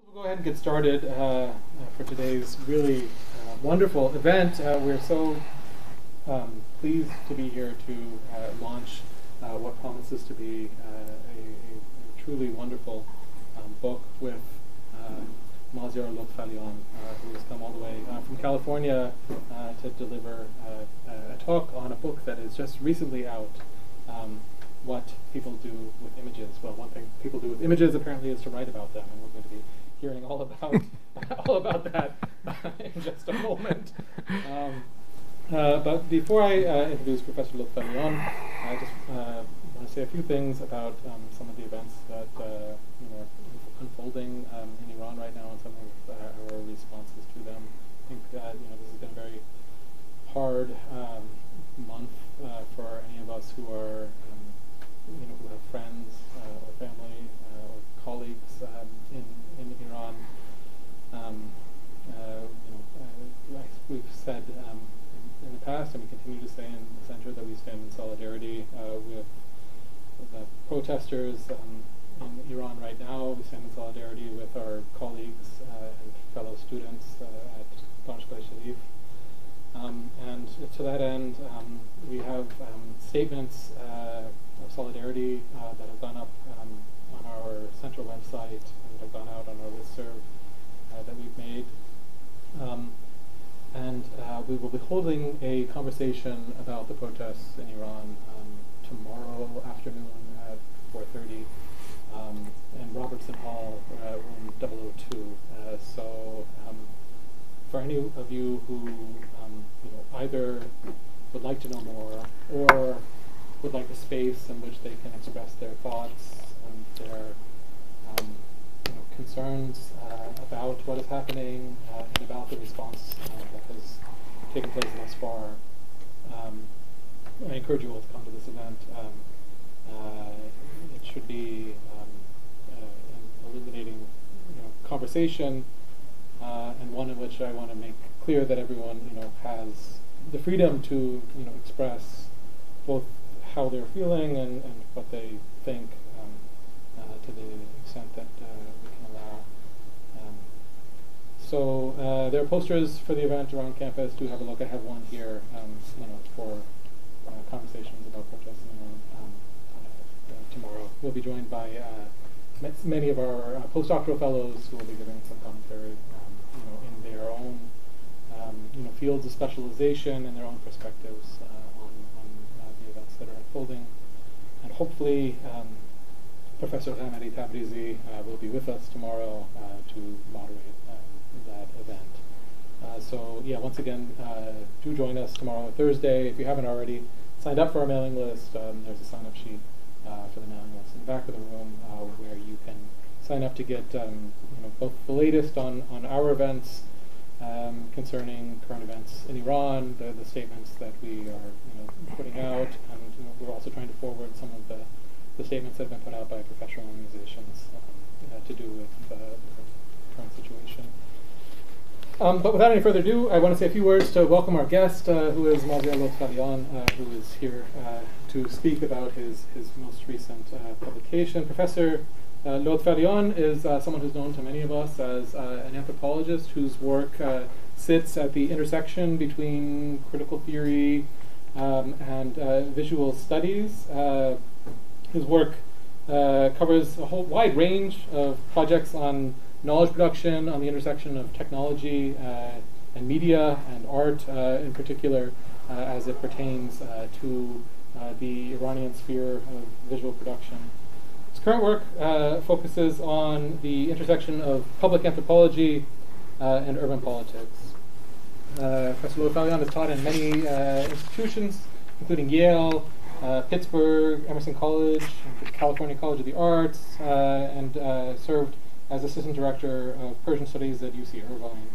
We'll go ahead and get started for today's really wonderful event. We're so pleased to be here to launch what promises to be a truly wonderful book with Mazyar Lotfalian, who has come all the way from California to deliver a talk on a book that is just recently out. What people do with images. Well, one thing people do with images apparently is to write about them, and we're going to be hearing all about that in just a moment. But before I introduce Professor Lotfalian, I just want to say a few things about some of the events that are unfolding in Iran right now, and some of our responses to them. I think this has been a very hard month for any of us who are who have friends or family or colleagues in Iran. We've said in the past, and we continue to say in the center, that we stand in solidarity with the protesters in Iran right now. We stand in solidarity with our colleagues and fellow students at Danishgah Sharif. And to that end, we have statements of solidarity that have gone up on our central website and have gone out on our listserv that we've made. And we will be holding a conversation about the protests in Iran tomorrow afternoon at 4:30 in Robertson Hall, room 002. So for any of you who either would like to know more or would like a space in which they can express their thoughts and their concerns about what is happening and about the response that has taken place thus far, I encourage you all to come to this event. It should be an illuminating conversation, and one in which I want to make clear that everyone has the freedom to express both how they're feeling and what they think to the extent that we can allow. So there are posters for the event around campus. Do have a look. I have one here for conversations about protesting tomorrow. We'll be joined by many of our postdoctoral fellows who will be giving some commentary in their own fields of specialization and their own perspectives on the events that are unfolding. And hopefully Professor Rahmani Tabrizi will be with us tomorrow to moderate that event. So yeah, once again, do join us tomorrow, Thursday. If you haven't already signed up for our mailing list, there's a sign-up sheet for the mailing list in the back of the room where you can sign up to get both the latest on our events concerning current events in Iran, the statements that we are putting out, and we're also trying to forward some of the statements that have been put out by professional organizations to do with the current situation. But without any further ado, I want to say a few words to welcome our guest, who is Mazyar Lotfalian, who is here to speak about his most recent publication. Professor Lotfalian is someone who's known to many of us as an anthropologist whose work sits at the intersection between critical theory and visual studies. His work covers a whole wide range of projects on knowledge production, on the intersection of technology and media and art in particular, as it pertains to the Iranian sphere of visual production. His current work focuses on the intersection of public anthropology and urban politics. Professor Lotfalian has taught in many institutions, including Yale, Pittsburgh, Emerson College, California College of the Arts, and served as assistant director of Persian Studies at UC Irvine.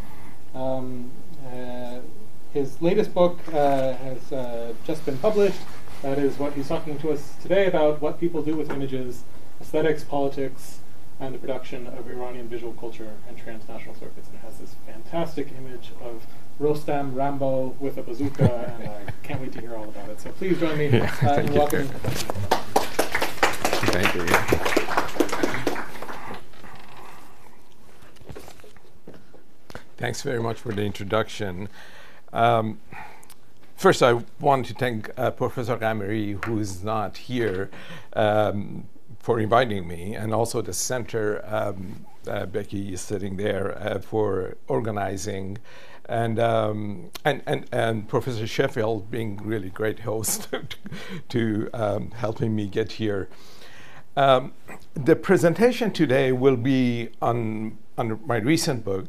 His latest book has just been published. That is what he's talking to us today about: what people do with images, aesthetics, politics, and the production of Iranian visual culture and transnational circuits. And it has this fantastic image of Rostam Rambo with a bazooka, and I can't wait to hear all about it. So please join me in welcoming Professor. Thank you. Thanks very much for the introduction. First, I want to thank Professor Ghameri, who is not here, for inviting me, and also the center, Becky is sitting there, for organizing, and Professor Sheffield being really great host to helping me get here. The presentation today will be on my recent book.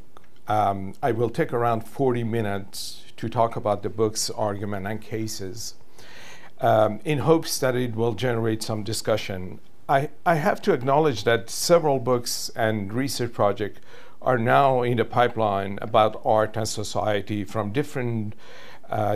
I will take around 40 minutes to talk about the book's argument and cases, in hopes that it will generate some discussion. I have to acknowledge that several books and research projects are now in the pipeline about art and society from different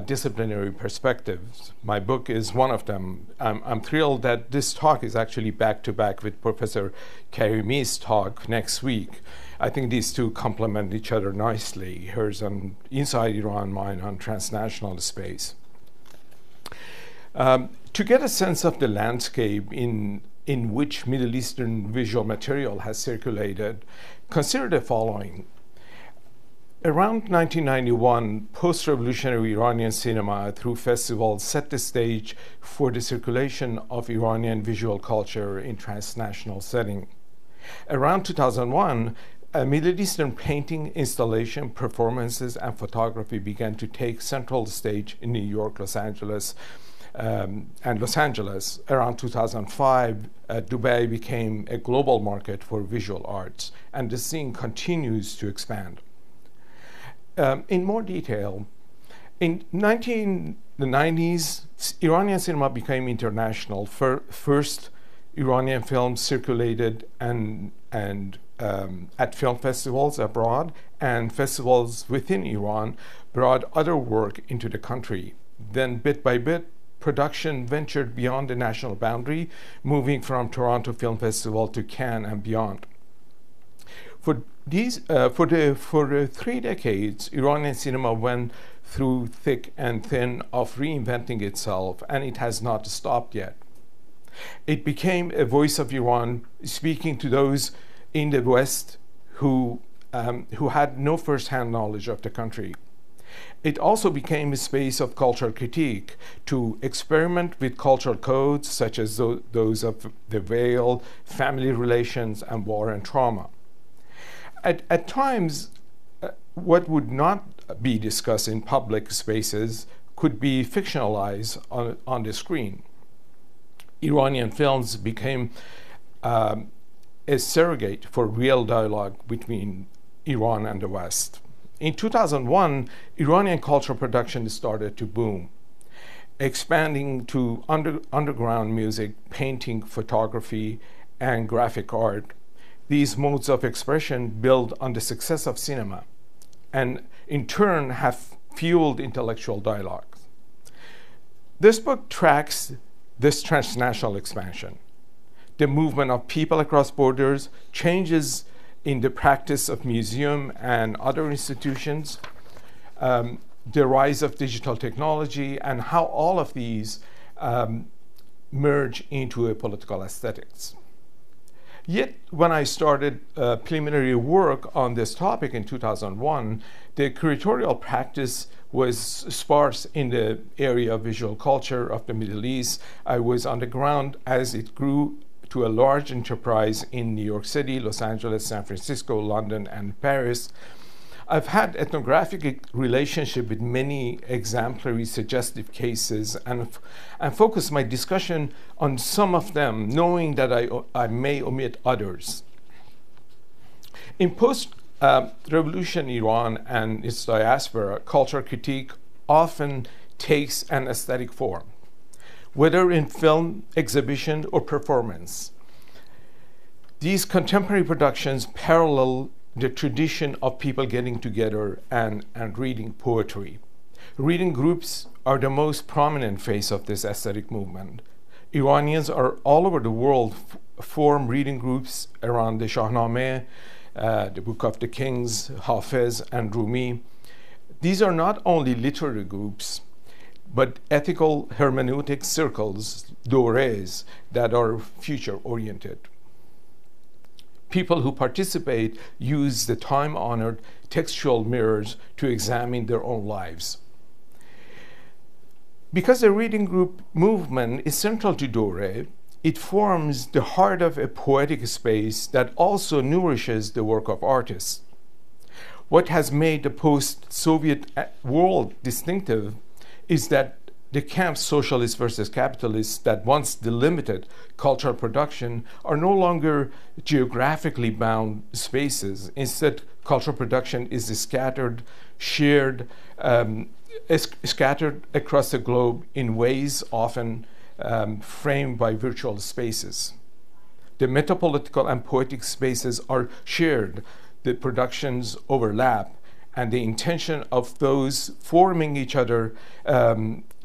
disciplinary perspectives. My book is one of them. I'm thrilled that this talk is actually back-to-back with Professor Karimi's talk next week. I think these two complement each other nicely. Hers on Inside Iran, mine on Transnational space. To get a sense of the landscape in which Middle Eastern visual material has circulated, consider the following. Around 1991, post-revolutionary Iranian cinema through festivals set the stage for the circulation of Iranian visual culture in transnational setting. Around 2001, Middle Eastern painting, installation, performances, and photography began to take central stage in New York, Los Angeles, and Los Angeles. Around 2005, Dubai became a global market for visual arts, and the scene continues to expand. In more detail, in the 90s, Iranian cinema became international. First, Iranian films circulated at film festivals abroad, and festivals within Iran brought other work into the country. Then, bit by bit, production ventured beyond the national boundary, moving from Toronto Film Festival to Cannes and beyond. For the 3 decades, Iranian cinema went through thick and thin of reinventing itself, and it has not stopped yet. It became a voice of Iran, speaking to those in the West who had no first-hand knowledge of the country. It also became a space of cultural critique, to experiment with cultural codes such as those of the veil, family relations, and war and trauma. At times, what would not be discussed in public spaces could be fictionalized on the screen. Iranian films became a surrogate for real dialogue between Iran and the West. In 2001, Iranian cultural production started to boom, expanding to underground music, painting, photography, and graphic art. These modes of expression build on the success of cinema, and in turn have fueled intellectual dialogues. This book tracks this transnational expansion, the movement of people across borders, changes in the practice of museum and other institutions, the rise of digital technology, and how all of these merge into a political aesthetics. Yet, when I started preliminary work on this topic in 2001, the curatorial practice was sparse in the area of visual culture of the Middle East. I was on the ground as it grew to a large enterprise in New York City, Los Angeles, San Francisco, London, and Paris. I've had ethnographic relationship with many exemplary suggestive cases and focus my discussion on some of them, knowing that I may omit others. In post-revolution Iran and its diaspora, cultural critique often takes an aesthetic form, whether in film, exhibition, or performance. These contemporary productions parallel the tradition of people getting together and reading poetry. Reading groups are the most prominent face of this aesthetic movement. Iranians are all over the world form reading groups around the Shahnameh, the Book of the Kings, Hafiz, and Rumi. These are not only literary groups, but ethical hermeneutic circles, dores, that are future-oriented. People who participate use the time-honored textual mirrors to examine their own lives. Because the reading group movement is central to Dore, it forms the heart of a poetic space that also nourishes the work of artists. What has made the post-Soviet world distinctive is that the camps, socialists versus capitalists, that once delimited cultural production are no longer geographically bound spaces. Instead, cultural production is scattered, shared, scattered across the globe in ways often framed by virtual spaces. The metapolitical and poetic spaces are shared, the productions overlap, and the intention of those forming each other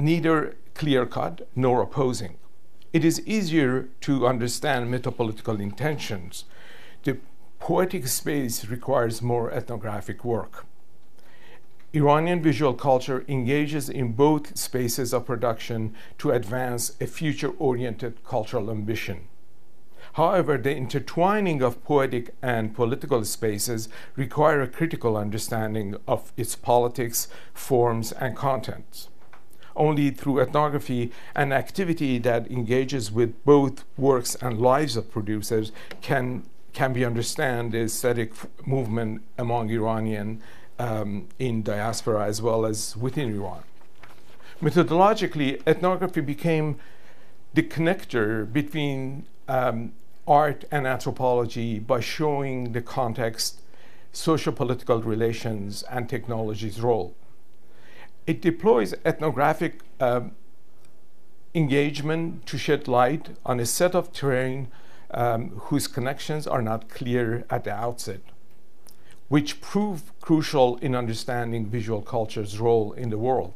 neither clear-cut nor opposing. It is easier to understand metapolitical intentions. The poetic space requires more ethnographic work. Iranian visual culture engages in both spaces of production to advance a future-oriented cultural ambition. However, the intertwining of poetic and political spaces require a critical understanding of its politics, forms, and contents. Only through ethnography, an activity that engages with both works and lives of producers, can we understand the aesthetic movement among Iranian in diaspora as well as within Iran. Methodologically, ethnography became the connector between art and anthropology by showing the context, socio-political relations, and technology's role. It deploys ethnographic engagement to shed light on a set of terrain whose connections are not clear at the outset, which prove crucial in understanding visual culture's role in the world.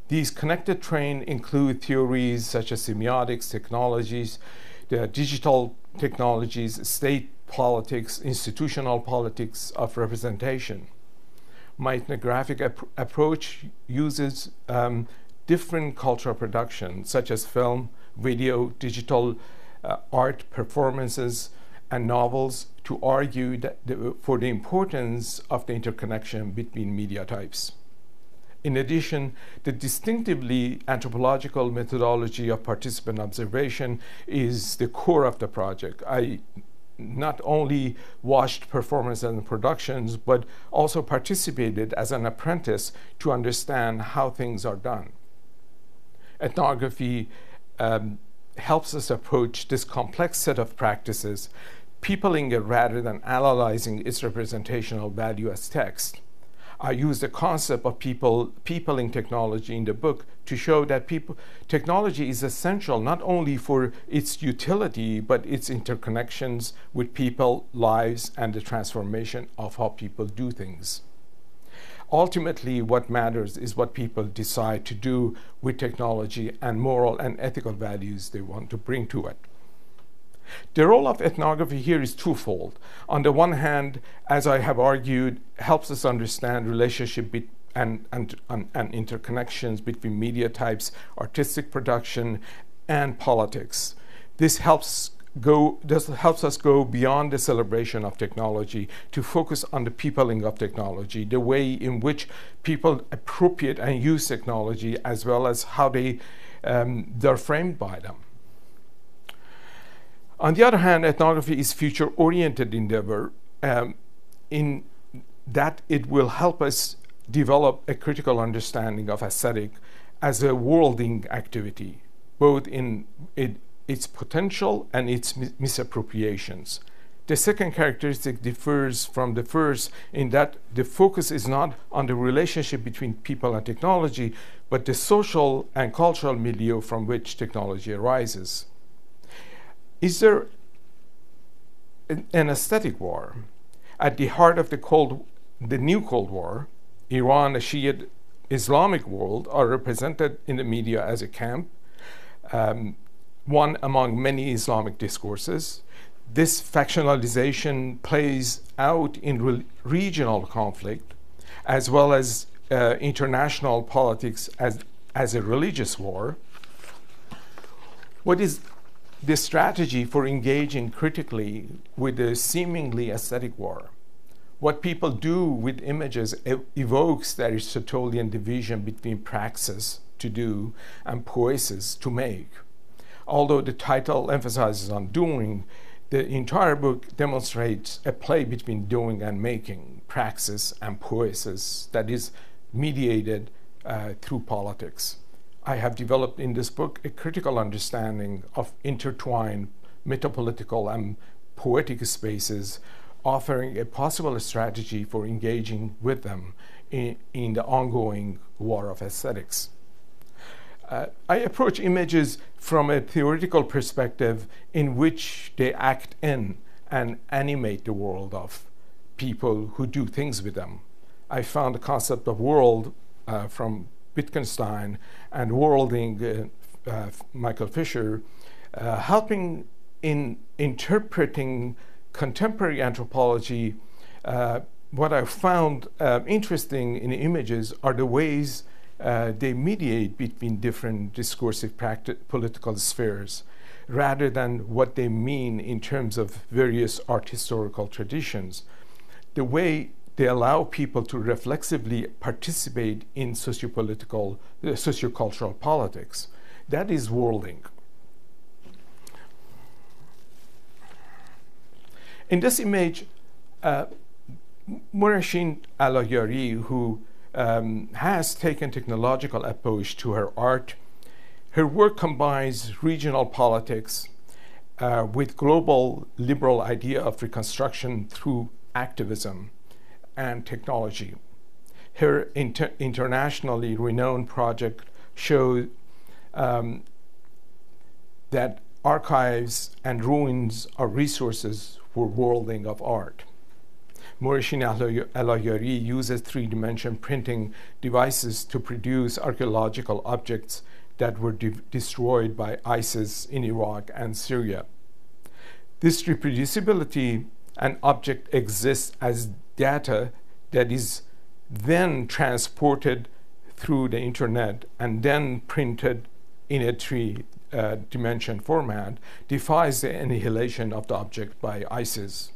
These connected terrain include theories such as semiotics, technologies, the digital technologies, state politics, institutional politics of representation. My ethnographic approach uses different cultural productions such as film, video, digital art, performances, and novels to argue for the importance of the interconnection between media types. In addition, the distinctively anthropological methodology of participant observation is the core of the project. I not only watched performances and productions, but also participated as an apprentice to understand how things are done. Ethnography helps us approach this complex set of practices, peopling it rather than analyzing its representational value as text. I use the concept of peopling technology in the book to show that technology is essential not only for its utility, but its interconnections with people, lives, and the transformation of how people do things. Ultimately, what matters is what people decide to do with technology and moral and ethical values they want to bring to it. The role of ethnography here is twofold. On the one hand, as I have argued, helps us understand relationship and interconnections between media types, artistic production, and politics. This helps us go beyond the celebration of technology to focus on the peopling of technology, the way in which people appropriate and use technology, as well as how they're framed by them. On the other hand, ethnography is future-oriented endeavor in that it will help us develop a critical understanding of aesthetic as a worlding activity, both in its potential and its misappropriations. The second characteristic differs from the first in that the focus is not on the relationship between people and technology, but the social and cultural milieu from which technology arises. Is there an aesthetic war? At the heart of the new Cold War, Iran, a Shiite Islamic world, are represented in the media as a camp, one among many Islamic discourses. This factionalization plays out in regional conflict, as well as international politics as a religious war. What is the strategy for engaging critically with the seemingly aesthetic war. What people do with images evokes the Aristotelian division between praxis, to do, and poiesis, to make. Although the title emphasizes on doing, the entire book demonstrates a play between doing and making, praxis and poiesis, that is mediated through politics. I have developed in this book a critical understanding of intertwined metapolitical and poetic spaces, offering a possible strategy for engaging with them in the ongoing war of aesthetics. I approach images from a theoretical perspective in which they act in and animate the world of people who do things with them. I found the concept of world from Wittgenstein and worlding Michael Fisher helping in interpreting contemporary anthropology. What I found interesting in images are the ways they mediate between different discursive political spheres, rather than what they mean in terms of various art historical traditions. The way they allow people to reflexively participate in sociopolitical, sociocultural politics. That is worlding. In this image, Morashin Alayari, who has taken technological approach to her art, her work combines regional politics with global liberal idea of reconstruction through activism and technology. Her internationally renowned project showed that archives and ruins are resources for worlding of art. Morashin Alayari uses three-dimension printing devices to produce archaeological objects that were destroyed by ISIS in Iraq and Syria. This reproducibility an object exists as data that is then transported through the internet and then printed in a three-dimension format defies the annihilation of the object by ISIS.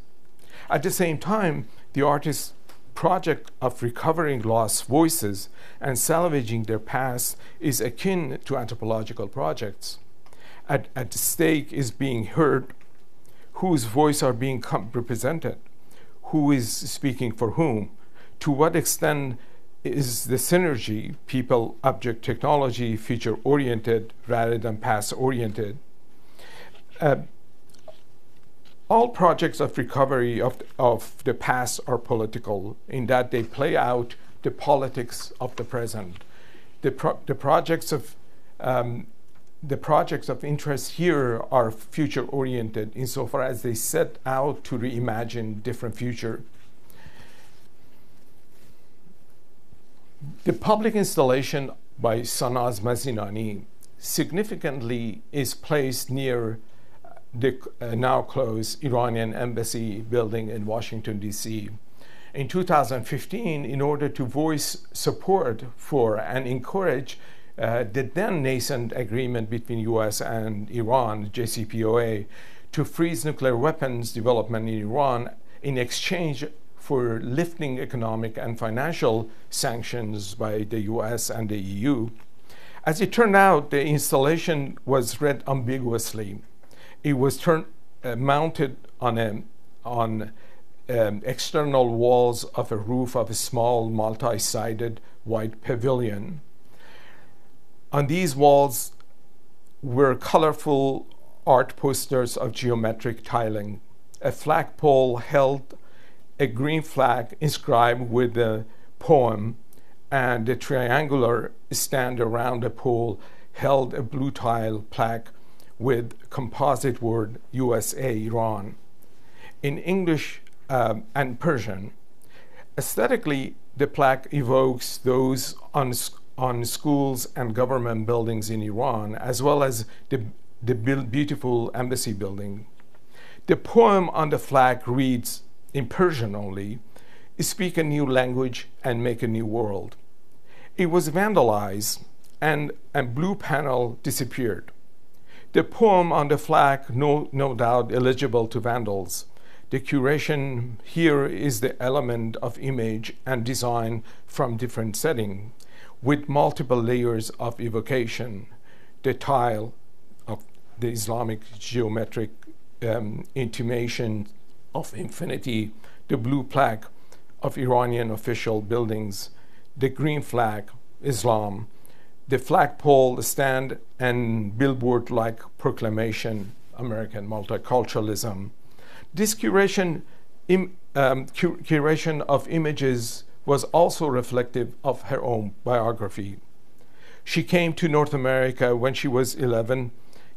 At the same time, the artist's project of recovering lost voices and salvaging their past is akin to anthropological projects. At stake is being heard, whose voice are being represented, who is speaking for whom, to what extent is the synergy, people, object, technology, future-oriented rather than past-oriented. All projects of recovery of the past are political in that they play out the politics of the present. The projects of interest here are future-oriented insofar as they set out to reimagine different future. The public installation by Sanaz Mazinani significantly is placed near the now closed Iranian embassy building in Washington, D.C. In 2015, in order to voice support for and encourage the then nascent agreement between US and Iran, JCPOA, to freeze nuclear weapons development in Iran in exchange for lifting economic and financial sanctions by the US and the EU. As it turned out, the installation was read ambiguously. It was mounted on external walls of a roof of a small multi-sided white pavilion. On these walls were colorful art posters of geometric tiling. A flagpole held a green flag inscribed with a poem, and a triangular stand around the pole held a blue tile plaque with composite word USA Iran in English and Persian. Aesthetically, the plaque evokes those on schools and government buildings in Iran, as well as the beautiful embassy building. The poem on the flag reads, in Persian only, "Speak a new language and make a new world." It was vandalized and a blue panel disappeared. The poem on the flag, no doubt eligible to vandals. The curation here is the element of image and design from different settings, with multiple layers of evocation. The tile of the Islamic geometric intimation of infinity, the blue plaque of Iranian official buildings, the green flag, Islam, the flagpole stand and billboard-like proclamation, American multiculturalism. This curation of images was also reflective of her own biography. She came to North America when she was 11,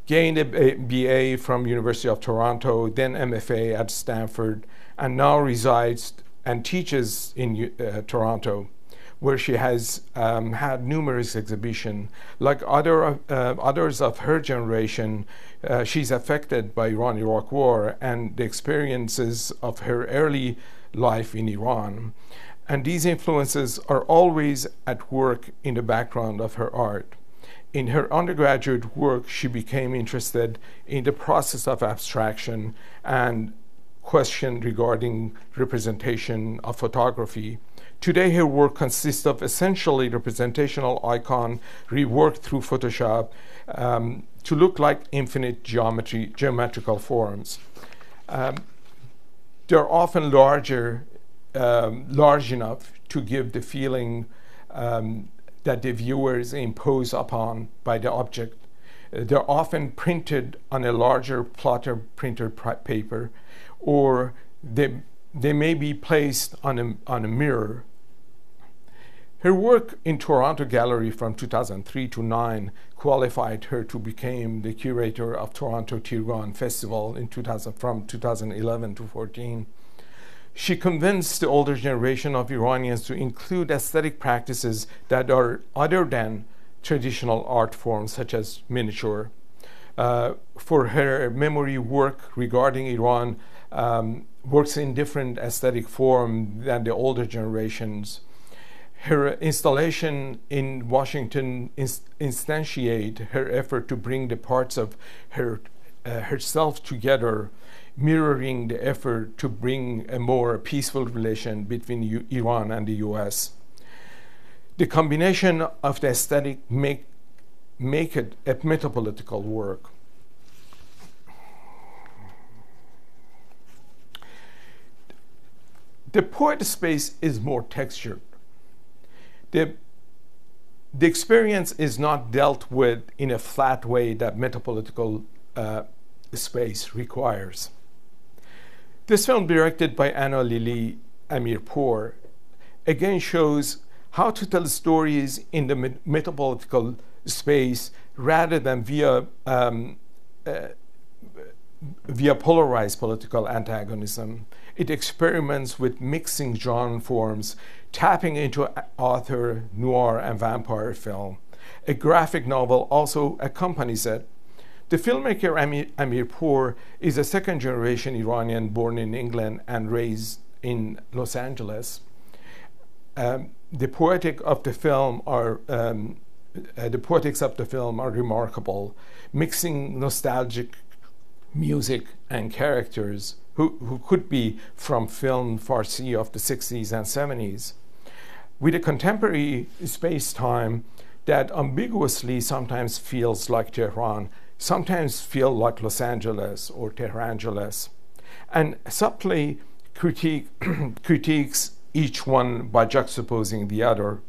gained a BA from University of Toronto, then MFA at Stanford, and now resides and teaches in Toronto, where she has had numerous exhibitions. Like others of her generation, she's affected by Iran-Iraq War and the experiences of her early life in Iran. And these influences are always at work in the background of her art. In her undergraduate work, she became interested in the process of abstraction and questioned regarding representation of photography. Today, her work consists of essentially representational icon reworked through Photoshop to look like infinite geometrical forms. They're often large enough to give the feeling that the viewer is imposed upon by the object. They're often printed on a larger plotter printer paper, or they may be placed on a mirror. Her work in Toronto Gallery from 2003 to 2009 qualified her to become the curator of Toronto Tirgan Festival from 2011 to 2014. She convinced the older generation of Iranians to include aesthetic practices that are other than traditional art forms such as miniature. For her memory work regarding Iran works in different aesthetic form than the older generations. Her installation in Washington instantiate her effort to bring the parts of herself together, mirroring the effort to bring a more peaceful relation between Iran and the US. The combination of the aesthetic make it a metapolitical work. The poet space is more textured. The experience is not dealt with in a flat way that metapolitical space requires. This film, directed by Anna Lili Amirpour, again shows how to tell stories in the metapolitical space rather than via polarized political antagonism. It experiments with mixing genre forms, tapping into author, noir, and vampire film. A graphic novel also accompanies it. The filmmaker Amirpour is a second-generation Iranian born in England and raised in Los Angeles. The poetics of the film are remarkable, mixing nostalgic music and characters who could be from film Farsi of the 60s and 70s, with a contemporary space-time that ambiguously sometimes feels like Tehran, sometimes feel like Los Angeles or Tehrangeles, and subtly critiques each one by juxtaposing the other.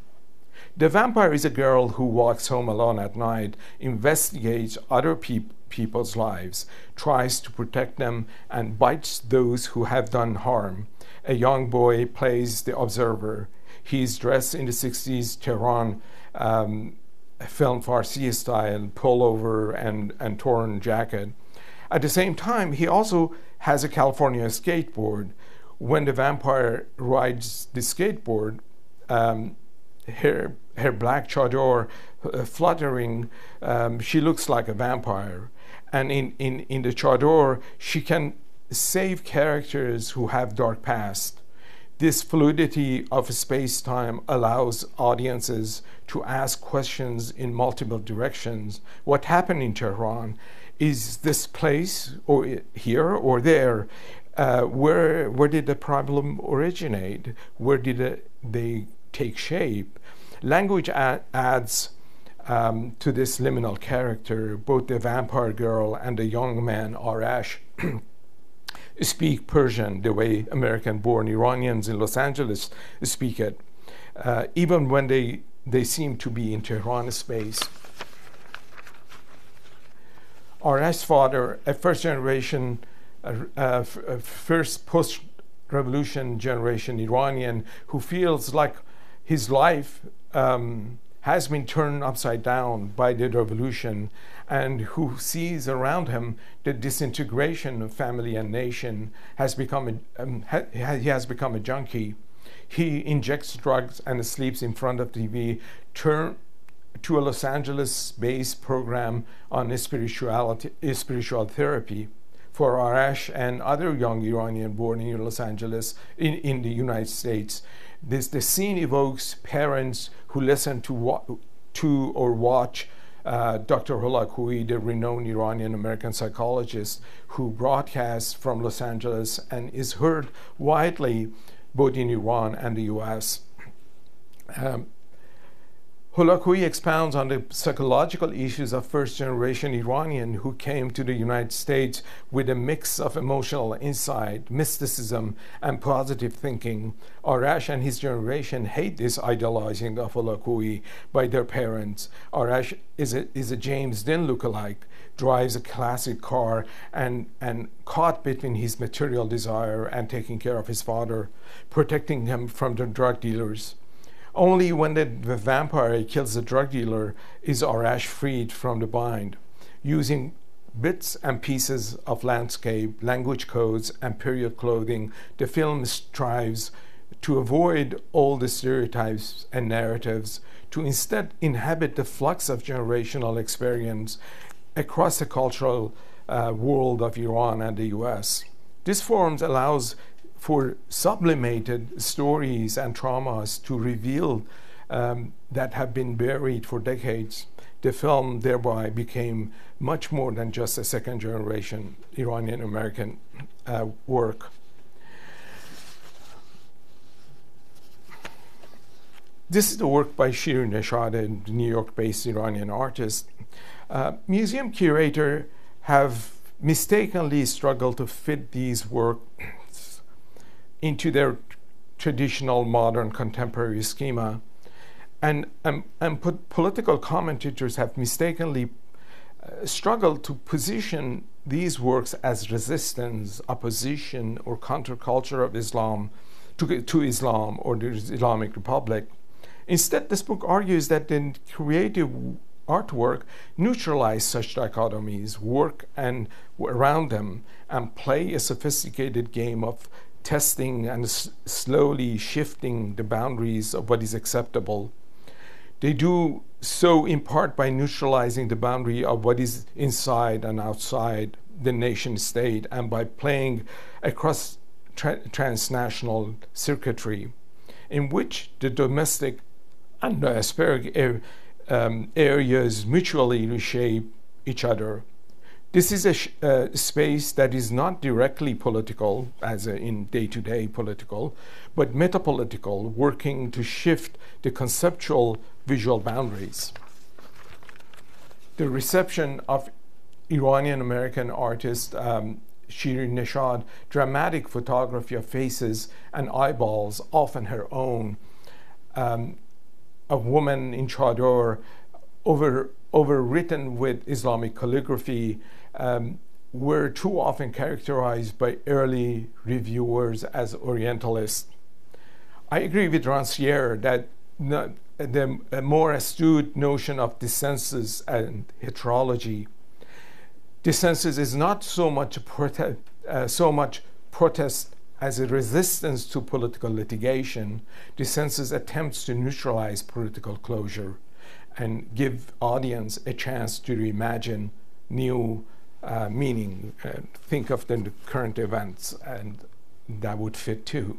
The vampire is a girl who walks home alone at night, investigates other people's lives, tries to protect them, and bites those who have done harm. A young boy plays the observer. He is dressed in the 60s Tehran film Farsi style, pullover and torn jacket. At the same time, he also has a California skateboard. When the vampire rides the skateboard, her black chador fluttering, she looks like a vampire. And in the chador, she can save characters who have dark past. This fluidity of space-time allows audiences to ask questions in multiple directions. What happened in Tehran? Is this place or here or there? Where did the problem originate? Where did they take shape? Language adds to this liminal character. Both the vampire girl and the young man Arash speak Persian the way American-born Iranians in Los Angeles speak it, even when they seem to be in Tehran space. Arash's father, a first-generation, first post-revolution generation Iranian who feels like his life has been turned upside down by the revolution, and who sees around him the disintegration of family and nation, he has become a junkie. He injects drugs and sleeps in front of TV, turn to a Los Angeles-based program on spiritual therapy. For Arash and other young Iranian born in Los Angeles, in the United States, the scene evokes parents who listen to or watch Dr. Holakouee, the renowned Iranian-American psychologist who broadcasts from Los Angeles and is heard widely both in Iran and the US. Holakouee expounds on the psychological issues of first-generation Iranian who came to the United States with a mix of emotional insight, mysticism, and positive thinking. Arash and his generation hate this idealizing of Holakouee by their parents. Arash is a James Dean lookalike, drives a classic car, and caught between his material desire and taking care of his father, protecting him from the drug dealers. Only when the vampire kills the drug dealer is Arash freed from the bind. Using bits and pieces of landscape, language codes, and period clothing, the film strives to avoid all the stereotypes and narratives, to instead inhabit the flux of generational experience across the cultural world of Iran and the US. This form allows for sublimated stories and traumas to reveal that have been buried for decades. The film thereby became much more than just a second-generation Iranian-American work. This is the work by Shirin Neshad, a New York-based Iranian artist. Museum curators have mistakenly struggled to fit these works into their traditional modern contemporary schema, and political commentators have mistakenly struggled to position these works as resistance, opposition, or counterculture of Islam to Islam or the Islamic Republic. Instead, this book argues that the creative artwork neutralize such dichotomies, work and around them, and play a sophisticated game of testing and slowly shifting the boundaries of what is acceptable. They do so in part by neutralizing the boundary of what is inside and outside the nation state, and by playing across transnational circuitry in which the domestic and diasporic areas mutually reshape each other. This is a space that is not directly political, as in day-to-day political, but metapolitical, working to shift the conceptual visual boundaries. The reception of Iranian-American artist Shirin Neshad, dramatic photography of faces and eyeballs, often her own, a woman in chador, overwritten with Islamic calligraphy, were too often characterized by early reviewers as Orientalists. I agree with Rancière that the more astute notion of dissensus and heterology. Dissensus is not so much protest as a resistance to political litigation. Dissensus attempts to neutralize political closure and give audience a chance to reimagine new meaning. Think of the current events, and that would fit too.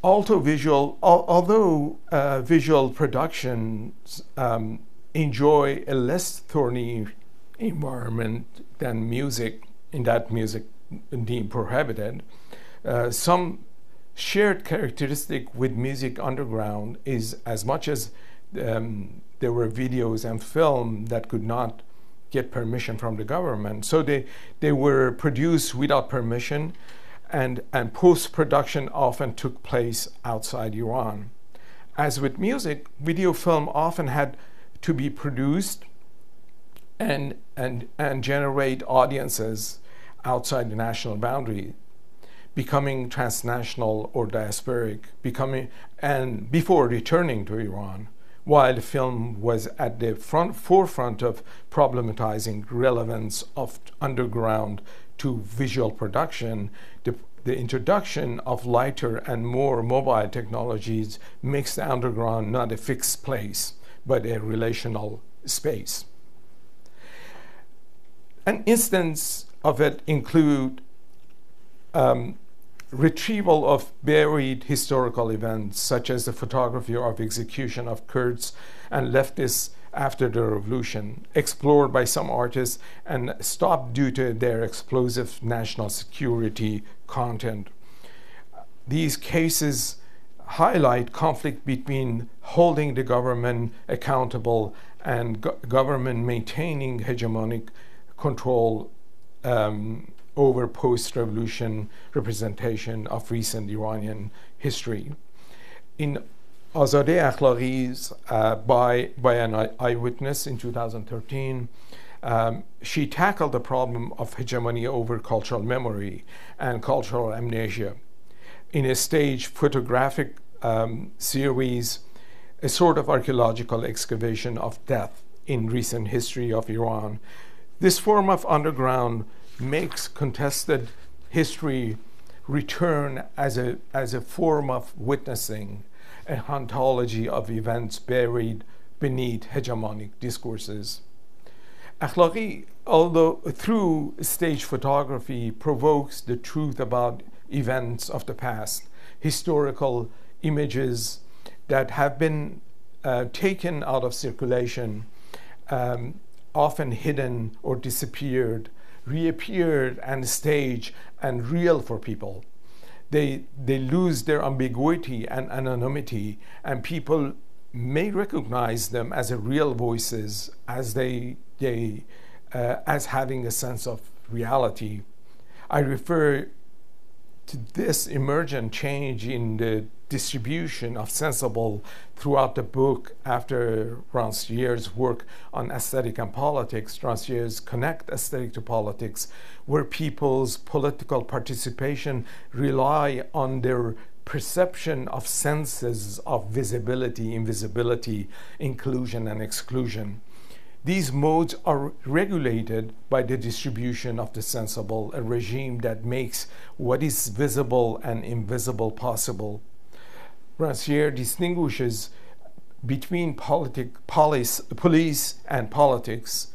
Although visual productions enjoy a less thorny environment than music, in that music deemed prohibited. Some shared characteristic with music underground is, as much as there were videos and film that could not get permission from the government, so they were produced without permission, and post-production often took place outside Iran. As with music, video film often had to be produced and generate audiences outside the national boundary, becoming transnational or diasporic, and before returning to Iran, while the film was at the forefront of problematizing relevance of underground to visual production. The introduction of lighter and more mobile technologies makes the underground not a fixed place, but a relational space. An instance of it include retrieval of buried historical events, such as the photography of execution of Kurds and leftists after the revolution, explored by some artists and stopped due to their explosive national security content. These cases highlight conflict between holding the government accountable and government maintaining hegemonic control over post-revolution representation of recent Iranian history. In Azadeh Akhlaqi by an eyewitness in 2013, she tackled the problem of hegemony over cultural memory and cultural amnesia in a staged photographic series, a sort of archaeological excavation of death in recent history of Iran. This form of underground makes contested history return as a form of witnessing, a hauntology of events buried beneath hegemonic discourses. Akhlaqi, although through stage photography, provokes the truth about events of the past, historical images that have been taken out of circulation, often hidden or disappeared, reappeared and staged and real for people. They lose their ambiguity and anonymity, and people may recognize them as real voices, as as having a sense of reality. I refer to this emergent change in the distribution of sensible throughout the book after Rancière's work on aesthetic and politics. Rancière's Connect Aesthetic to Politics, where people's political participation rely on their perception of senses of visibility, invisibility, inclusion, and exclusion. These modes are regulated by the distribution of the sensible, a regime that makes what is visible and invisible possible. Rancière distinguishes between police and politics.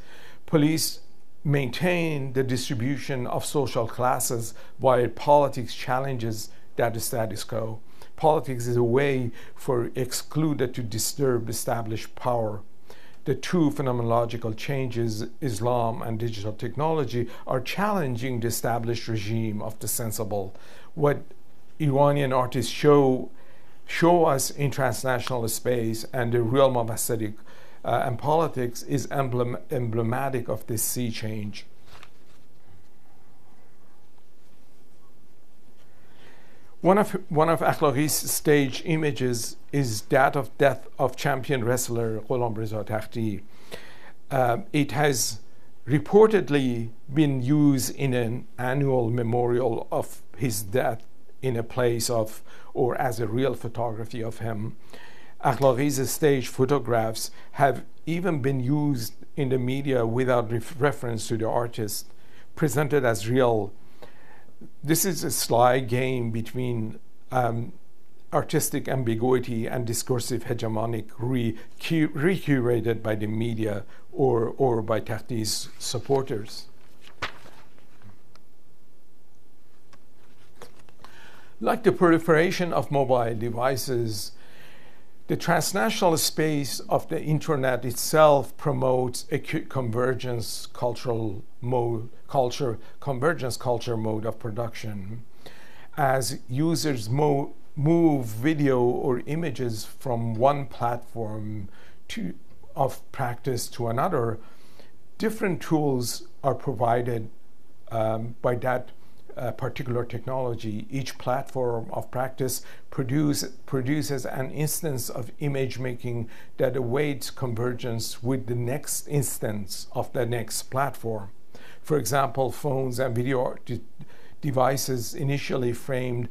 Police maintain the distribution of social classes, while politics challenges that status quo. Politics is a way for excluded to disturb established power. The two phenomenological changes, Islam and digital technology, are challenging the established regime of the sensible. What Iranian artists show us in transnational space and the realm of aesthetic and politics is emblematic of this sea change. One of Akhlaqi's stage images is that of death of champion wrestler Gholam Reza Takhti. It has reportedly been used in an annual memorial of his death in a place of, or as a real photography of him. Akhlaqi's stage photographs have even been used in the media without reference to the artist, presented as real. This is a sly game between artistic ambiguity and discursive hegemonic recurated by the media or by Takhti's supporters. Like the proliferation of mobile devices, The transnational space of the internet itself promotes a convergence culture mode of production. As users move video or images from one platform of practice to another, different tools are provided by that particular technology. Each platform of practice produces an instance of image making that awaits convergence with the next instance of the next platform. For example, phones and video devices initially framed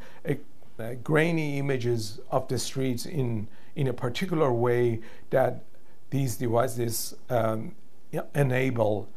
grainy images of the streets in a particular way that these devices enable.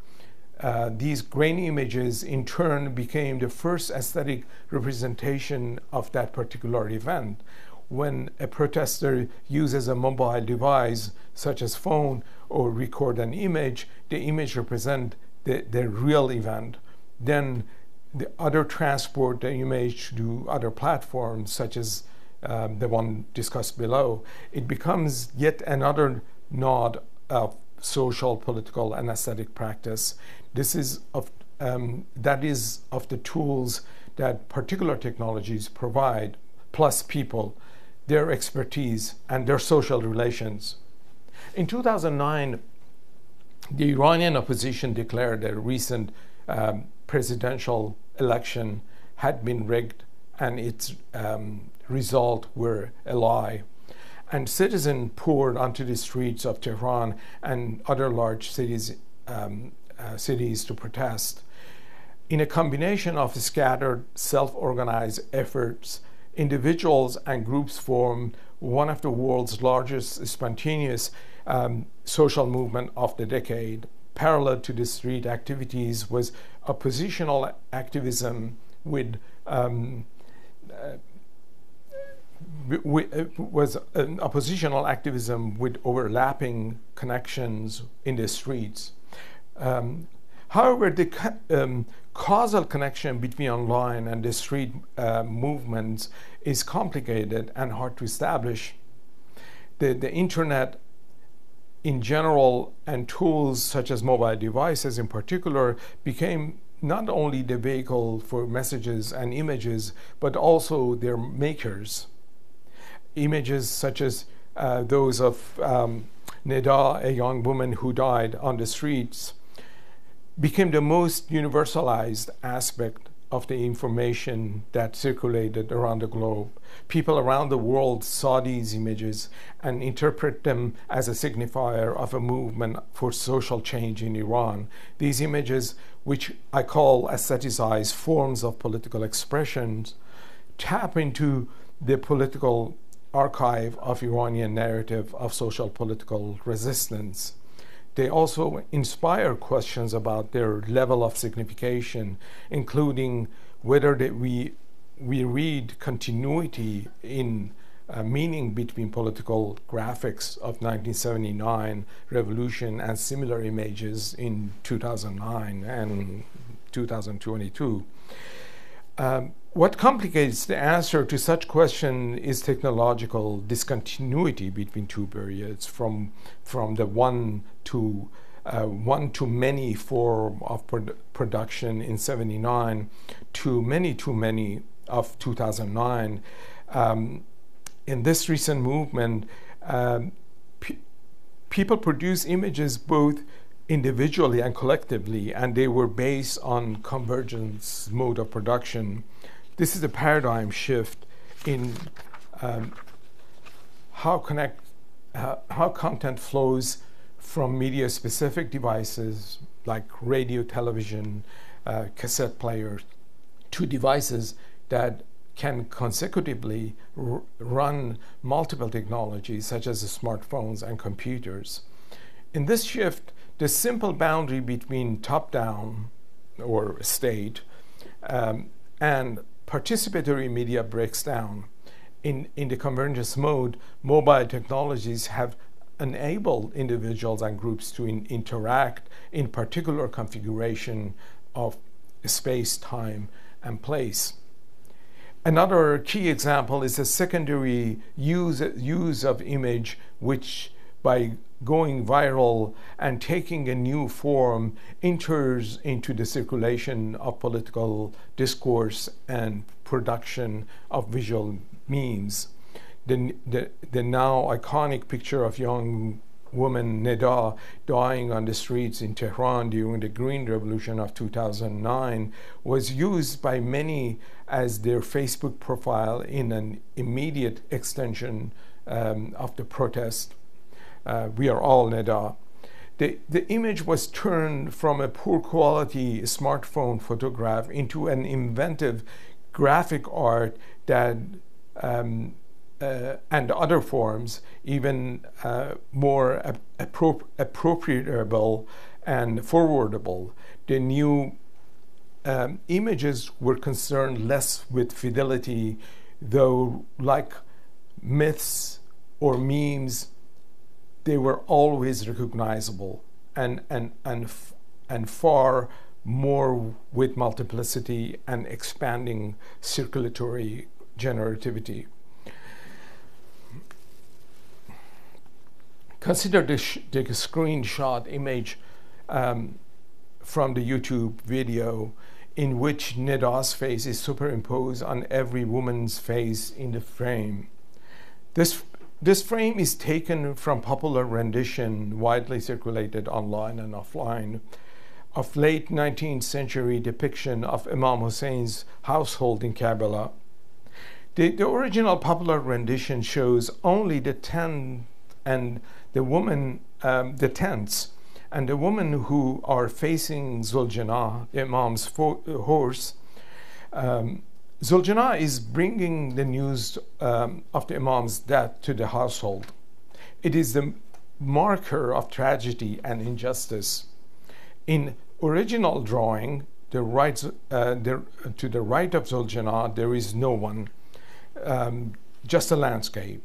These grainy images in turn became the first aesthetic representation of that particular event. When a protester uses a mobile device such as phone or record an image, the image represents the real event. Then the other transport the image to other platforms such as the one discussed below. It becomes yet another node of social, political, and aesthetic practice. This is of the tools that particular technologies provide, plus people, their expertise, and their social relations. In 2009, the Iranian opposition declared a recent presidential election had been rigged and its result were a lie. And citizens poured onto the streets of Tehran and other large cities to protest. In a combination of scattered, self-organized efforts, individuals and groups formed one of the world's largest spontaneous social movement of the decade. Parallel to the street activities was oppositional activism with overlapping connections in the streets. However, the causal connection between online and the street movements is complicated and hard to establish. The internet in general and tools such as mobile devices in particular became not only the vehicle for messages and images, but also their makers. Images such as those of Neda, a young woman who died on the streets, became the most universalized aspect of the information that circulated around the globe. People around the world saw these images and interpret them as a signifier of a movement for social change in Iran. These images, which I call aestheticized forms of political expressions, tap into the political archive of Iranian narrative of social political resistance. They also inspire questions about their level of signification, including whether we read continuity in meaning between political graphics of 1979 revolution and similar images in 2009 and 2022. What complicates the answer to such question is technological discontinuity between two periods, from the one to many form of production in 79 to many of 2009. In this recent movement, people produce images both individually and collectively, and they were based on convergence mode of production. This is a paradigm shift in how content flows from media-specific devices like radio, television, cassette players, to devices that can consecutively run multiple technologies such as smartphones and computers. In this shift, the simple boundary between top-down or state and participatory media breaks down. In the convergence mode, mobile technologies have enabled individuals and groups to interact in particular configuration of space, time, and place. Another key example is the secondary use of image, which by going viral and taking a new form enters into the circulation of political discourse and production of visual memes. The now iconic picture of young woman Neda dying on the streets in Tehran during the Green Revolution of 2009 was used by many as their Facebook profile in an immediate extension of the protest. We are all Neda. The image was turned from a poor quality smartphone photograph into an inventive graphic art that and other forms, even more appropriable and forwardable. The new images were concerned less with fidelity, though like myths or memes, they were always recognizable and far more with multiplicity and expanding circulatory generativity. Consider the screenshot image from the YouTube video in which Neda's face is superimposed on every woman's face in the frame. This frame is taken from popular rendition widely circulated online and offline of late 19th century depiction of Imam Hussein's household in Karbala. The original popular rendition shows only the tent and the woman, the tents, and the women who are facing Zuljanah, the Imam's horse. Zuljanah is bringing the news of the Imam's death to the household. It is the marker of tragedy and injustice. In original drawing, to the right of Zuljanah, there is no one, just a landscape.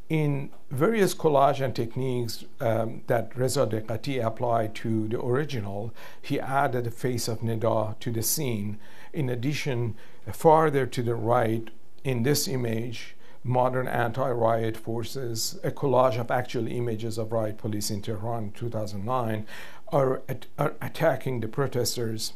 In various collage and techniques that Reza Deqati applied to the original, he added the face of Neda to the scene. In addition, farther to the right, in this image, modern anti-riot forces, a collage of actual images of riot police in Tehran in 2009, are attacking the protesters.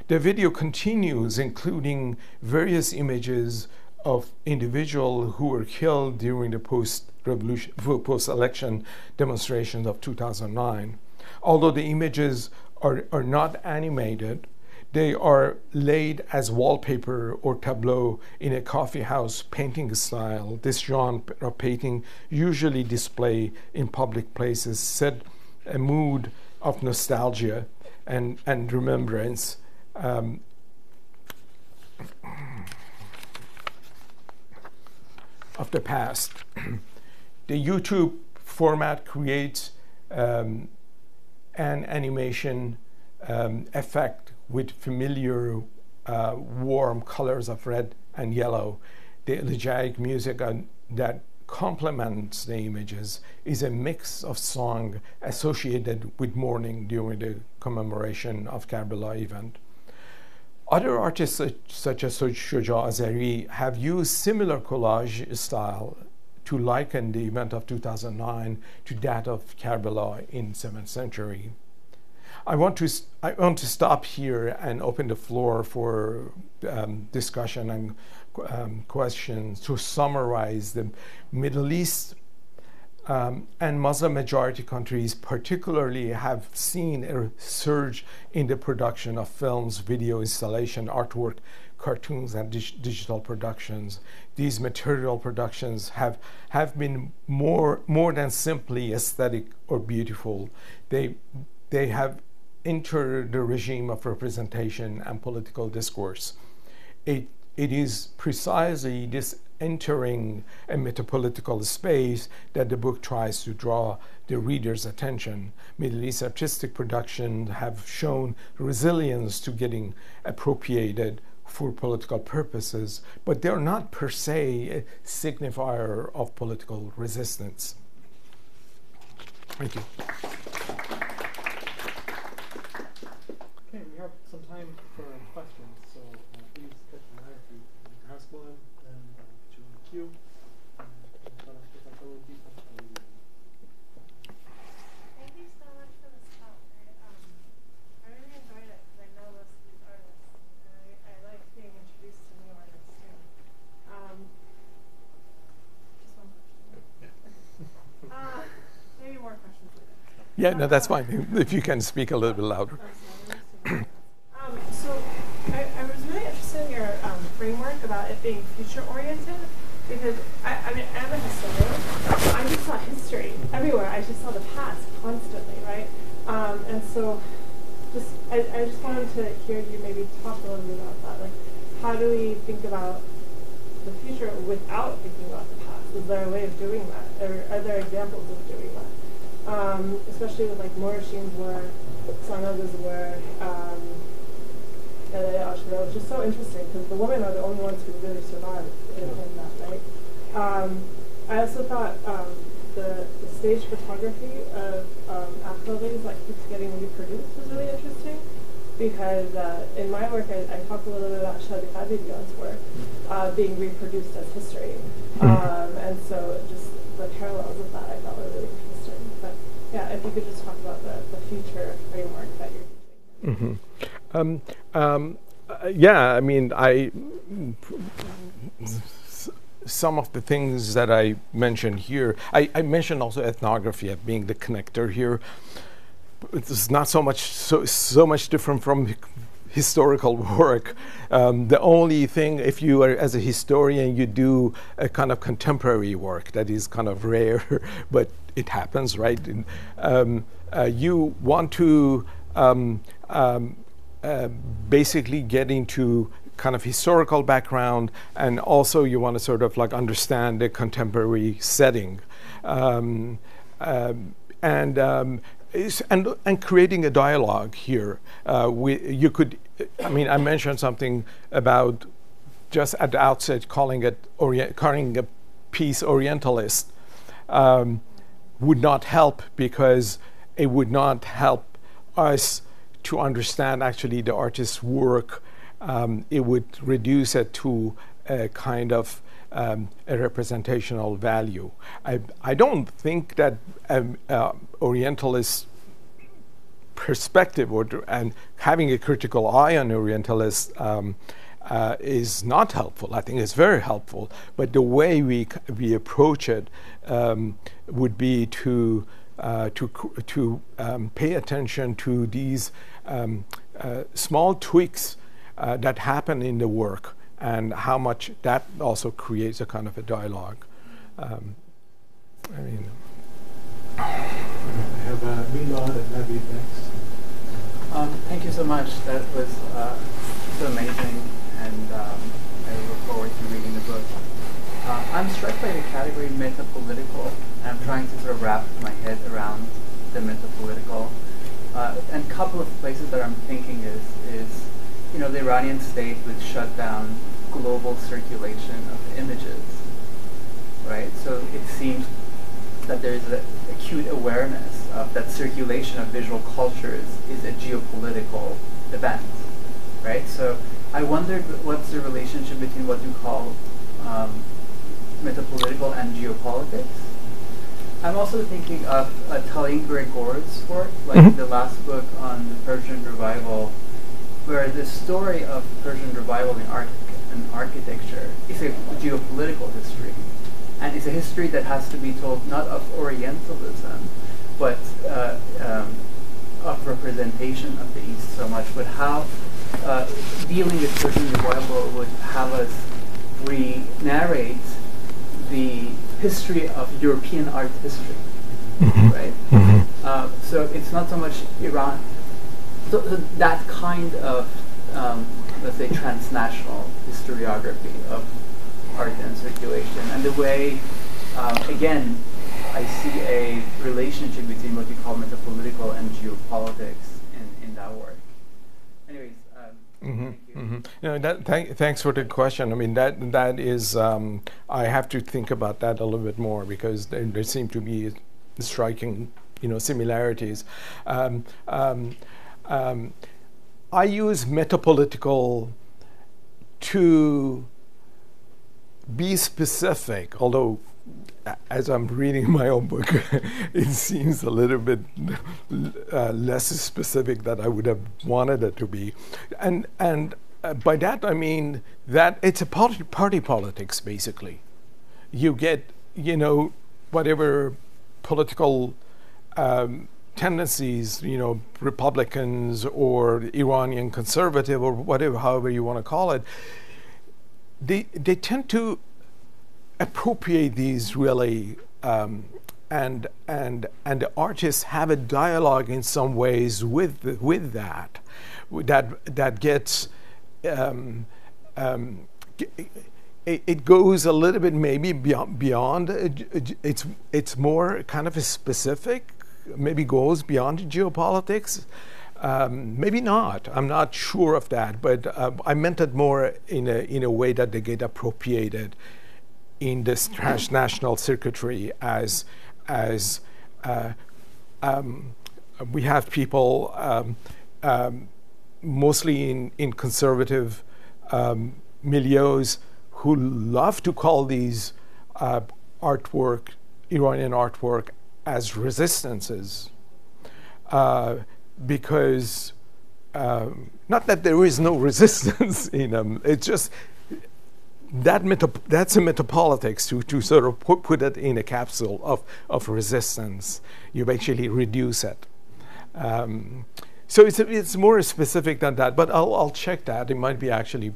The video continues, including various images of individuals who were killed during the post-election demonstrations of 2009. Although the images are not animated, they are laid as wallpaper or tableau in a coffee house painting style. This genre of painting, usually displayed in public places, set a mood of nostalgia and remembrance. Of the past. The YouTube format creates an animation effect with familiar warm colors of red and yellow. The elegiac music that complements the images is a mix of song associated with mourning during the commemoration of Karbala event. Other artists such as Shoja Azari have used similar collage style to liken the event of 2009 to that of Karbala in 7th century. I want to stop here and open the floor for discussion and questions to summarize the Middle East and Muslim majority countries particularly have seen a surge in the production of films, video installation, artwork, cartoons, and digital productions. These material productions have been more than simply aesthetic or beautiful. They have entered the regime of representation and political discourse. It is precisely this entering a metapolitical space that the book tries to draw the reader's attention. Middle East artistic productions have shown resilience to getting appropriated for political purposes, but they're not per se a signifier of political resistance. Thank you. Okay, we have some time time for questions, so please catch my eye if you ask one, and put you in the queue. Thank you so much for this talk. I really enjoyed it because I know most of these artists, and I like being introduced to new artists too. Just one question. Maybe more questions later. Yeah, no, that's fine. If you can speak a little bit louder. So I was really interested in your framework about it being future-oriented, because I mean, I'm a historian. I just saw history everywhere. I just saw the past constantly, right? And so I just wanted to hear you maybe talk a little bit about that. Like, how do we think about the future without thinking about the past? Is there a way of doing that? Or are there examples of doing that? Especially with like Morishim's work, Sanaga's work, it was just so interesting because the women are the only ones who really survived in that, right? I also thought the stage photography of Afro-Ladies that keeps getting reproduced was really interesting, because in my work I talk a little bit about Shadika Bijan's work being reproduced as history, and so just the parallels of that I thought were really interesting. But yeah, if you could just talk about the future framework that you're using. Yeah, I mean, some of the things that I mentioned here, I mentioned also ethnography as being the connector here. It's not so much different from historical work. The only thing, if you are as a historian, you do a kind of contemporary work that is kind of rare, but it happens, right? You want to basically get into kind of historical background, and also you want to sort of like understand the contemporary setting, and creating a dialogue here. You could, I mean, I mentioned something about just at the outset calling a piece Orientalist would not help, because it would not help us to understand actually the artist's work. It would reduce it to a kind of a representational value. I don't think that Orientalist perspective and having a critical eye on Orientalist is not helpful. I think it's very helpful, but the way we approach it would be to pay attention to these small tweaks that happen in the work, and how much that also creates a kind of a dialogue. I mean, I have Milad and Nabi next. Thank you so much. That was so amazing, and I look forward to reading the book. I'm struck by the category metapolitical, and I'm trying to sort of wrap my head around the metapolitical. And a couple of places that I'm thinking is you know, the Iranian state would shut down global circulation of images, right? So it seems that there is an acute awareness of that circulation of visual cultures is a geopolitical event, right? So I wondered what's the relationship between what you call metapolitical and geopolitics. I'm also thinking of Talin Gregor's work, like the last book on the Persian revival, where the story of Persian revival in art and architecture is a geopolitical history. And it's a history that has to be told not of Orientalism, but of representation of the East so much, but how dealing with Persian revival would have us re-narrate the history of European art history, right? So it's not so much Iran. So that kind of, let's say, transnational historiography of art and circulation, and the way, again, I see a relationship between what you call metapolitical and geopolitics in that work. Anyways, thank you. You know, thanks for the question. I mean, that is, I have to think about that a little bit more, because there seem to be striking, you know, similarities. I use metapolitical to be specific, although as I'm reading my own book, it seems a little bit less specific than I would have wanted it to be. And by that I mean that it's a party politics, basically. You get, you know, whatever political tendencies, you know, Republicans or Iranian conservative or whatever, however you want to call it, they tend to appropriate these really, and the artists have a dialogue in some ways with that gets it goes a little bit maybe beyond it's more kind of a specific, maybe goes beyond geopolitics. Maybe not. I'm not sure of that, but I meant it more in a way that they get appropriated in this transnational circuitry as we have people mostly in conservative milieus who love to call these artwork, Iranian artwork, as resistances, because not that there is no resistance in them, it's just that's a metapolitics to sort of put it in a capsule of resistance. You actually reduce it. So it's more specific than that, but I'll check that. It might be actually,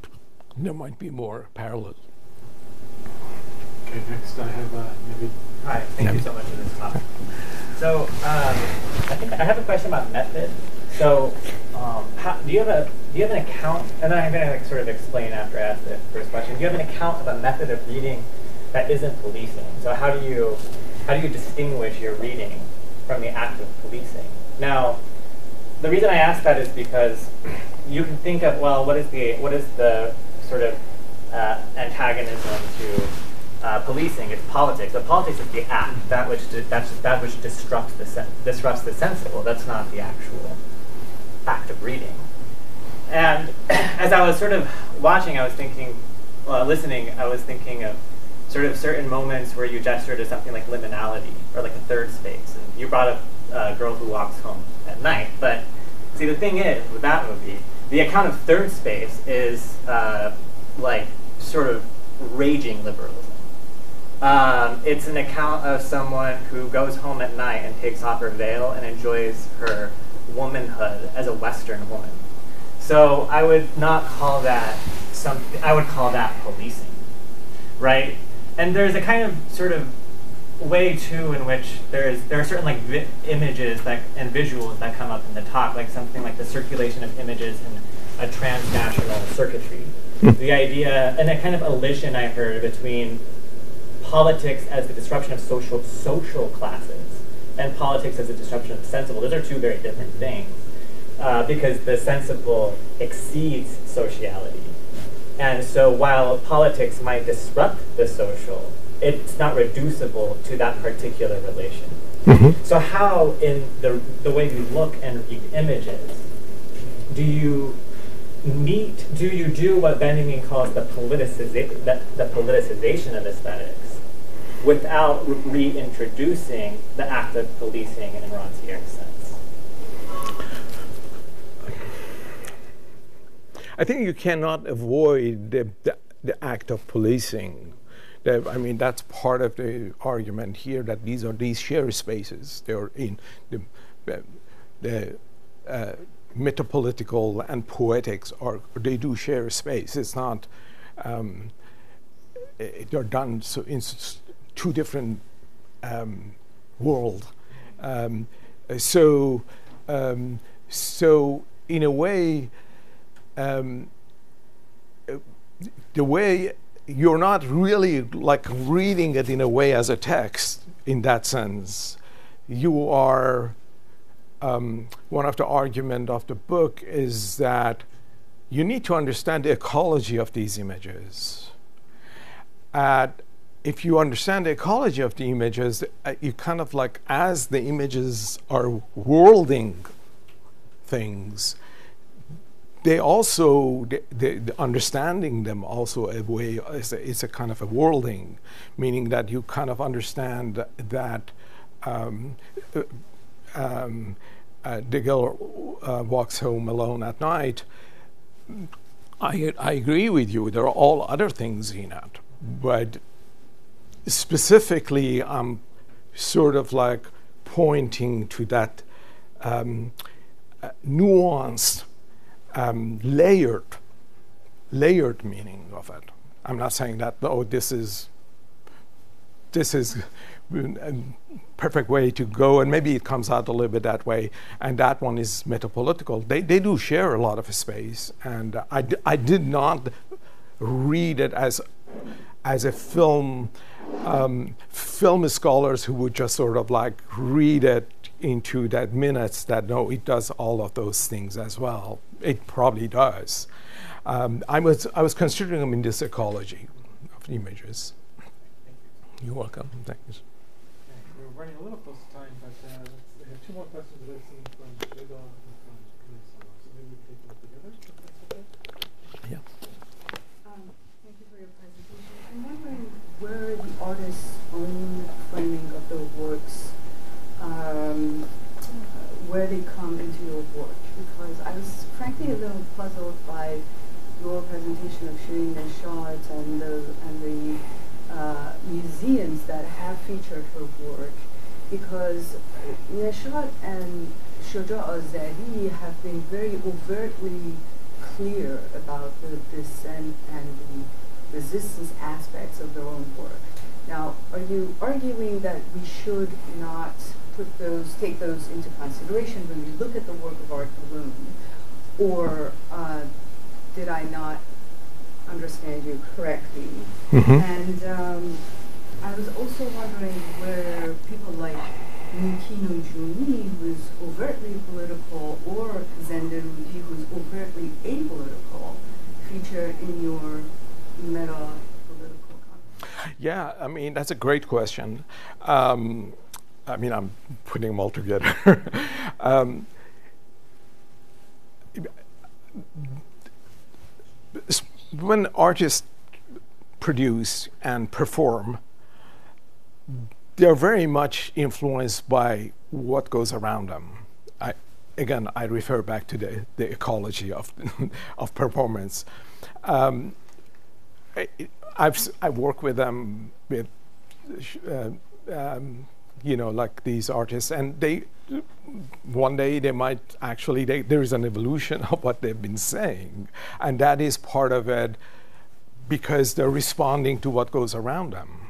there might be more parallel. Okay, next I have maybe. Hi, thank you so much for this talk. So I think I have a question about method. So do you have an account, and then I'm going to like sort of explain after I ask the first question. Do you have an account of a method of reading that isn't policing? So how do you distinguish your reading from the act of policing? Now, the reason I ask that is because you can think of, well, what is the sort of antagonism to policing? It's politics. But politics is the act, that which disrupts the sensible. That's not the actual act of reading. And as I was sort of watching, I was thinking, listening, I was thinking of sort of certain moments where you gesture to something like liminality or like a third space. And you brought up a Girl Who Walks Home at Night. But see, the thing is, with that movie, the account of third space is like sort of raging liberalism. It's an account of someone who goes home at night and takes off her veil and enjoys her womanhood as a Western woman. So I would not call that something, I would call that policing, right? And there's a kind of sort of way too in which there are certain like images and visuals that come up in the talk, like something like the circulation of images in a transnational circuitry. The idea, and a kind of elision I heard between politics as the disruption of social classes and politics as a disruption of the sensible. Those are two very different things because the sensible exceeds sociality. And so while politics might disrupt the social, it's not reducible to that particular relation. Mm-hmm. So how, in the way you look and read images, do you do what Benjamin calls the politicization of aesthetics without reintroducing the act of policing in Rancière's sense? I think you cannot avoid the act of policing. I mean, that's part of the argument here, that these shared spaces. They're in the metapolitical and poetics they do share space. It's not they're done so in two different worlds. So in a way, the way you're not really like reading it in a way as a text in that sense. You are, one of the arguments of the book is that you need to understand the ecology of these images. If you understand the ecology of the images, you kind of like, as the images are worlding things, they also, the understanding them also a way, it's a kind of a worlding, meaning that you kind of understand that the girl walks home alone at night. I agree with you. There are all other things in it, but specifically, I'm sort of like pointing to that nuanced, layered meaning of it. I'm not saying that, oh, this is a perfect way to go, and maybe it comes out a little bit that way, and that one is metapolitical. They do share a lot of space, and I did not read it as a film scholars who would just sort of like read it into that minutes that no, it does all of those things as well. It probably does. I was considering them in this ecology of images. You're welcome. Thanks. We're running a little close to time, but I have two more questions that I've seen from Shiga and from Kunisa. So maybe we can take them together, if that's okay? Yeah. Thank you for your presentation. I'm wondering where the artist's own framing of the works, where they come into your work, because I was frankly a little puzzled by your presentation of Sharmin Bijan and the museums that have featured her work, because Neshat and Shoja Azadi have been very overtly clear about the dissent and the resistance aspects of their own work. Now, are you arguing that we should not take those into consideration when we look at the work of art alone, or did I not understand you correctly? And I was also wondering where people like Nikki Nujumi, who is overtly political, or Zenderuti, who is overtly apolitical, feature in your meta-political context? Yeah, I mean, that's a great question. I mean, I'm putting them all together. When artists produce and perform, they're very much influenced by what goes around them. Again, I refer back to the ecology of of performance. I've worked with them with you know, like these artists, and one day they might actually, there is an evolution of what they've been saying, and that is part of it because they're responding to what goes around them.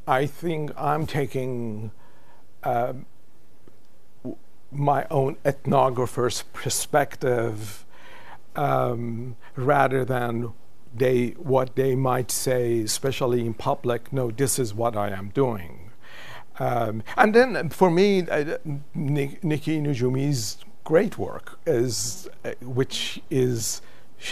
I think I'm taking my own ethnographer's perspective rather than what they might say, especially in public, no, this is what I am doing. And then for me, Nikki Nujumi's great work is,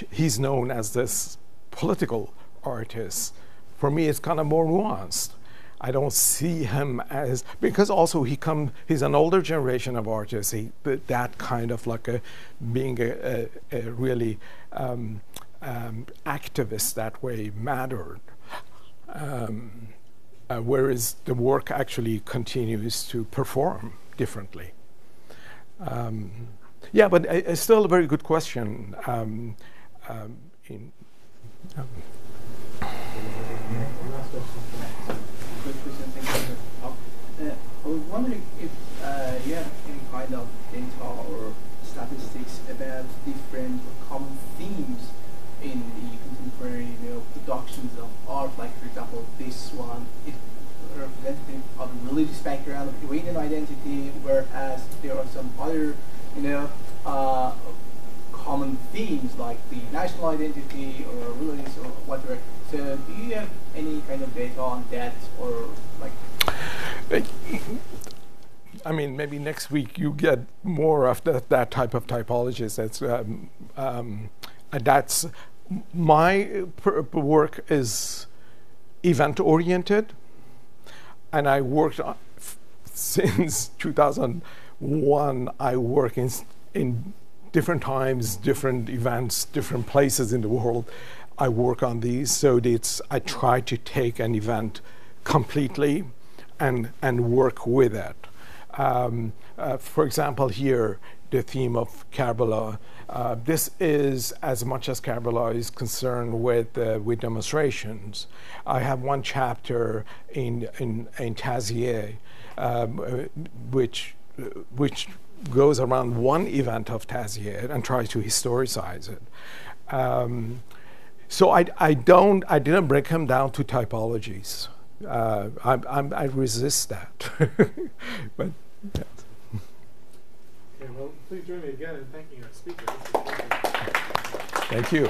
he's known as this political artist. For me, it's kind of more nuanced. I don't see him as, because also he's an older generation of artists. That kind of like being a really activist that way mattered. Whereas the work actually continues to perform differently. Yeah, but it's still a very good question. I was wondering if you have any kind of data or statistics about different common themes in the contemporary productions of art. Like, for example, this one is representative of a religious background of Iranian identity, whereas there are some other common themes like the national identity or religious or whatever. So do you have any kind of data on that, or like? I mean, maybe next week you get more of that type of typologies. That's my work is event oriented, and I worked since 2001. I work in in different times, different events, different places in the world, I work on these. So I try to take an event completely and work with it. For example, here, the theme of Karbala. This is, as much as Karbala is concerned with demonstrations. I have one chapter in Taziyeh, which goes around one event of Taziyeh and tries to historicize it. So I didn't break them down to typologies. I resist that. But yeah. Okay, well, please join me again in thanking our speakers. Thank you.